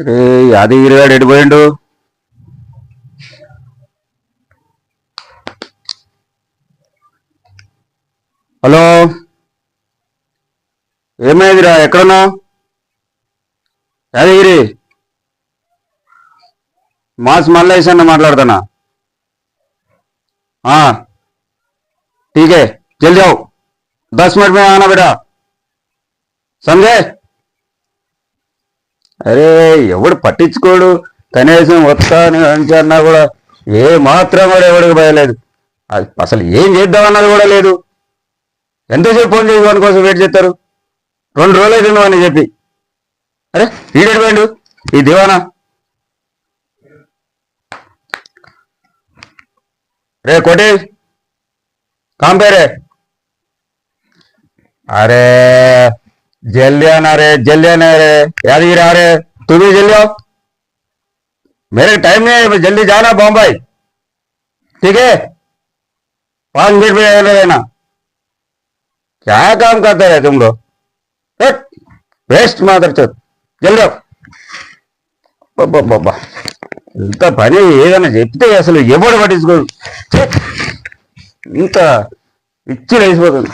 రే యాదగిరి గారు ఎడిపోయిండు. హలో, ఏమైందిరా? ఎక్కడున్నావు? యాదగిరి, మాస్ మల్లేశన్న మాట్లాడుతున్నా. हाँ ठीक है, चल जाओ, 10 मिनट में आना बेटा, समझे? అరే ఎవడు పట్టించుకోడు, కనీసం వస్తాను అంచన్నా కూడా ఏ మాత్రం కూడా ఎవడికి భయలేదు. అసలు ఏం చేద్దామన్నది కూడా లేదు. ఎంతసేపు ఫోన్ చేసి వాని కోసం వెయిట్ చేస్తారు? 2 రోజులు అవుతుంది అని చెప్పి. అరే ఈడెడు పోయిండు ఈ దివానా. रे कोटे कहाँ पे रे? अरे जल्दी आना रे, जल्दी आना रे यादगिरी, आ रे तू भी जल्दी आओ, मेरे टाइम नहीं है, जल्दी जाना बॉम्बे, ठीक है? 5 मिनट में रहना। क्या काम करते रहे तुम लोग, वेस्ट मात्र चल, जल्दी आओ। बाबा ఇంత పని ఏదైనా చెప్తే అసలు ఎవడు పట్టించుకోడు. ఇంత ఇచ్చి లేచిపోతుంది.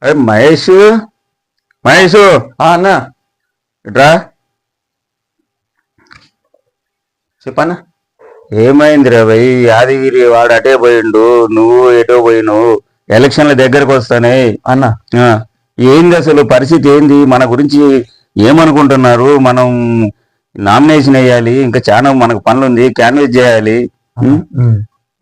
అరే మహేష్, మహేష్ అన్న ఇట్రా. చెప్పన్నా. ఏమైందిరా భయ్? యాదగిరి వాడు అటే పోయిండు, నువ్వు ఎటో పోయినావు, ఎలక్షన్ల దగ్గరకు వస్తానే అన్న. ఏంది అసలు పరిస్థితి ఏంది? మన గురించి ఏమనుకుంటున్నారు? మనం నామినేషన్ వేయాలి, ఇంకా చాలా మనకు పనులుంది, క్యాన్వేస్ చేయాలి.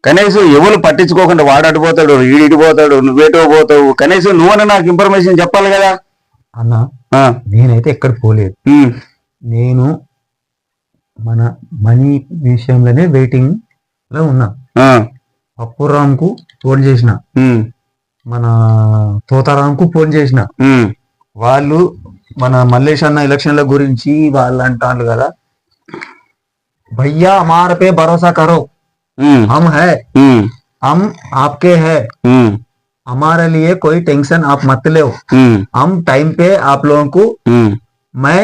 కనీసం ఎవరు పట్టించుకోకుండా వాడు అడిపోతాడు, ఈడిపోతాడు, నువ్వేటో పోతావు. కనీసం నువ్వన్నా నాకు ఇన్ఫర్మేషన్ చెప్పాలి కదా అన్న. నేనైతే ఎక్కడ పోలేదు, నేను మన మనీ విషయంలోనే వెయిటింగ్ లో ఉన్నా. అప్పురామ్ కు ఫోన్ చేసిన, మన తోతారాం కు ఫోన్ చేసిన. వాళ్ళు మన మల్లేష్ అన్న ఎలక్షన్ల గురించి వాళ్ళు అంటారు కదా, భయ్యా हमारे पे भरोसा करो, हम है, हम आपके है, हमारे लिए कोई टेंशन आप मत लो, हम टाइम पे आप लोगों को मैं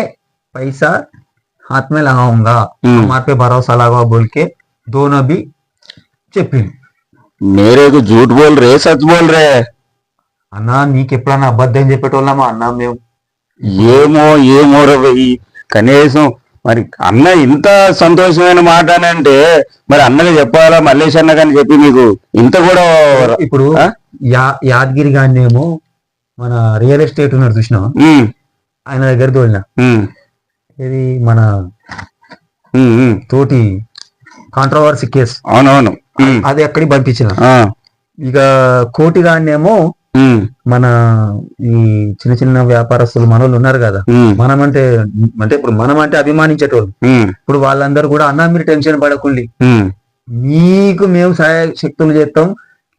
पैसा हाथ में लगाऊंगा, हमारे पे भरोसा लगाओ बोल के दोनों भी చెప్పింది. मेरे को झूठ बोल रहे सच बोल रहे అన్నా? నీకెప్పుడన్నా అబద్ధం చెప్పేటోళ్ళమా అన్నా మేము? ఏమో ఏమో రవి, కనీసం మరి అన్న ఇంత సంతోషమైన మాట అంటే మరి అన్నగా చెప్పాలా, మల్లేష్ అన్న కానీ చెప్పి మీకు ఇంత కూడా. ఇప్పుడు యాదగిరి గారిని ఏమో మన రియల్ ఎస్టేట్ ఉన్నారు చూసినా, ఆయన దగ్గర తోలిన, ఇది మన తోటి కాంట్రవర్సీ కేసు. అవునవును, అది ఎక్కడికి పంపించిన. ఇక కోటి గారిని ఏమో మన ఈ చిన్న చిన్న వ్యాపారస్తులు మనోళ్ళు ఉన్నారు కదా, మనమంటే ఇప్పుడు మనమంటే అభిమానించేటోళ్ళు. ఇప్పుడు వాళ్ళందరూ కూడా అన్నా మీరు టెన్షన్ పడకండి, మీకు మేము సహాయ శక్తులు చేస్తాం,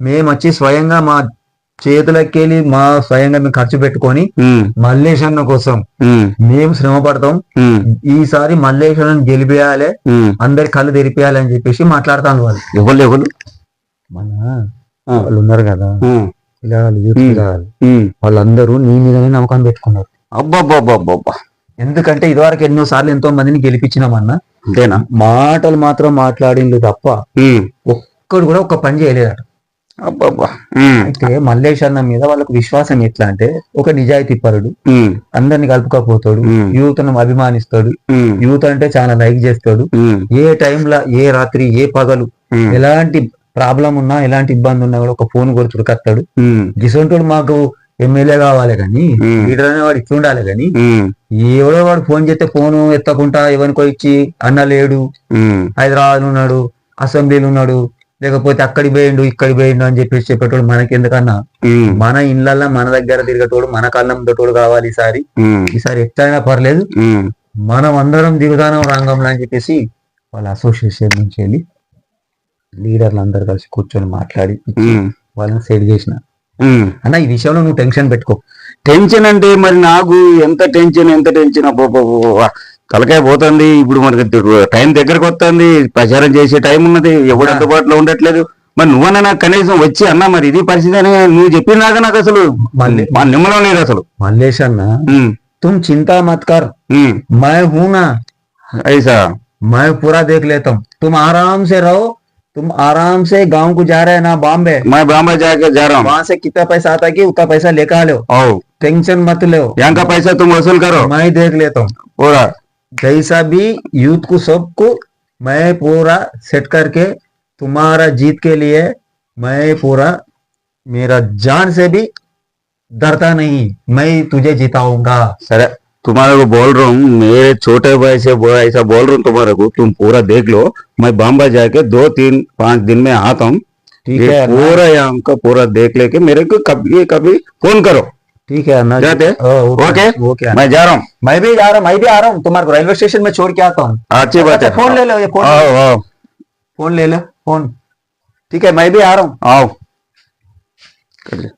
మేము వచ్చి స్వయంగా మా చేతులకెళ్ళి మా స్వయంగా మేము ఖర్చు పెట్టుకొని మల్లేష్ అన్న కోసం మేము శ్రమ పడతాం, ఈసారి మల్లేష్ అన్నను గెలిపేయాలి, అందరి కళ్ళు తెరిపేయాలి అని చెప్పేసి మాట్లాడతాను. వాళ్ళు ఎవరు మన వాళ్ళు ఉన్నారు కదా వాళ్ళందరూ నీ మీదనే నమ్మకం పెట్టుకున్నారు. అబ్బాబ్బాబ్బా, ఎందుకంటే ఇదివరకు ఎన్నో సార్లు ఎంతో మందిని గెలిపించినామన్నా, అంతేనా? మాటలు మాత్రం మాట్లాడిండు తప్ప ఒక్కడు కూడా ఒక్క పని చేయలేదట. అబ్బబ్బా. అయితే మల్లేష్ అన్న మీద వాళ్ళకు విశ్వాసం ఎట్లా అంటే ఒక నిజాయితీ పరుడు, ఉమ్, అందరిని కలుపుకపోతాడు, ఉమ్, యూత్ను అభిమానిస్తాడు, ఉమ్, యూత్ అంటే చాలా లైక్ చేస్తాడు. ఉమ్, ఏ టైంలో ఏ రాత్రి ఏ పగలు ఉమ్, ఎలాంటి ప్రాబ్లం ఉన్నా ఎలాంటి ఇబ్బంది ఉన్నా కూడా ఒక ఫోన్ కొడుతుడు కత్తాడు. ఉమ్, గిసొంటుడు మాకు ఎమ్మెల్యే కావాలి కానీ ఉమ్, లీడర్ అనేవాడు ఇట్లా ఉండాలి కానీ ఉమ్, ఎవడో వాడు ఫోన్ చేస్తే ఫోను ఎత్తకుండా ఎవరికో ఇచ్చి అన్న లేడు, ఉమ్, హైదరాబాద్ ఉన్నాడు, అసెంబ్లీలో ఉన్నాడు, లేకపోతే అక్కడికి పోయిండు ఇక్కడికి పోయిండు అని చెప్పేసి చెప్పేటోడు మనకెందుకన్నా. ఉమ్, మన ఇళ్ళల్లో మన దగ్గర తిరిగేటోడు మన కళ్ళం తోడు కావాలి ఈసారి. ఉమ్, ఈసారి ఎట్లయినా పర్లేదు ఉమ్, మనం అందరం దిగుదానం రంగంలో అని చెప్పేసి వాళ్ళ అసోసియేషన్ నుంచి వెళ్ళి లీడర్లు అందరు కలిసి కూర్చొని మాట్లాడి ఇచ్చి ఉమ్, వాళ్ళని సెట్ చేసిన. ఉమ్. అన్న ఈ విషయంలో నువ్వు టెన్షన్ పెట్టుకో. టెన్షన్ అంటే మరి నాకు ఎంత టెన్షన్ అబ్బబ్బబ్బబ్బ. తలకాయ పోతుంది ఇప్పుడు. మనకి టైం దగ్గరకు వస్తుంది, ప్రచారం చేసే టైం ఉన్నది, ఎవడు అందుబాటులో ఉండట్లేదు. మరి నువ్వన్నా నాకు కనీసం వచ్చి అన్నా మరి ఇది పరిస్థితి అని నువ్వు చెప్పినాక నాకు అసలు మా నిమ్మలం లేదు అసలు. మల్లేష్ అన్న ఉమ్, तुम चिंता मत कर, ఉమ్, मैं हूं ना, ఐసా मैं पूरा देख लेता हूँ. तुम आराम से रहो, तुम आराम से गांव को जा रहे हैं ना बॉम्बे, मैं बॉम्बे जाके जा रहा हूँ. वहां से कितना पैसा आता है कि उतना पैसा लेकर आ लो, आओ टेंशन मत लो, यहाँ का पैसा तुम वसूल करो मैं देख लेता हूँ. पूरा. जैसा भी यूथ को सबको मैं पूरा सेट करके तुम्हारा जीत के लिए मैं पूरा मेरा जान से भी डरता नहीं, मैं तुझे जिताऊंगा. सर तुम्हारे को बोल रहा हूँ, मेरे छोटे भाई से ऐसा बोल रहा हूँ तुम्हारे को. तुम पूरा देख लो. मैं बॉम्बे जाके 2-3-5 दिन में आता हूँ. ठीक ये है अन्ना? पूरा यहाँ का पूरा देख लेके मेरे को कभी फोन करो. ठीक है अन्ना. जाते? ओके ओके मैं जा रहा हूँ. मैं भी जा रहा हूँ, मैं भी आ रहा हूँ, तुम्हारे को रेलवे स्टेशन में छोड़ के आता हूँ. अच्छी बात है. फोन ले लो, ये फोन आओ आओ फोन ले लो फोन. ठीक है मैं भी आ रहा हूँ. आओ कर ले.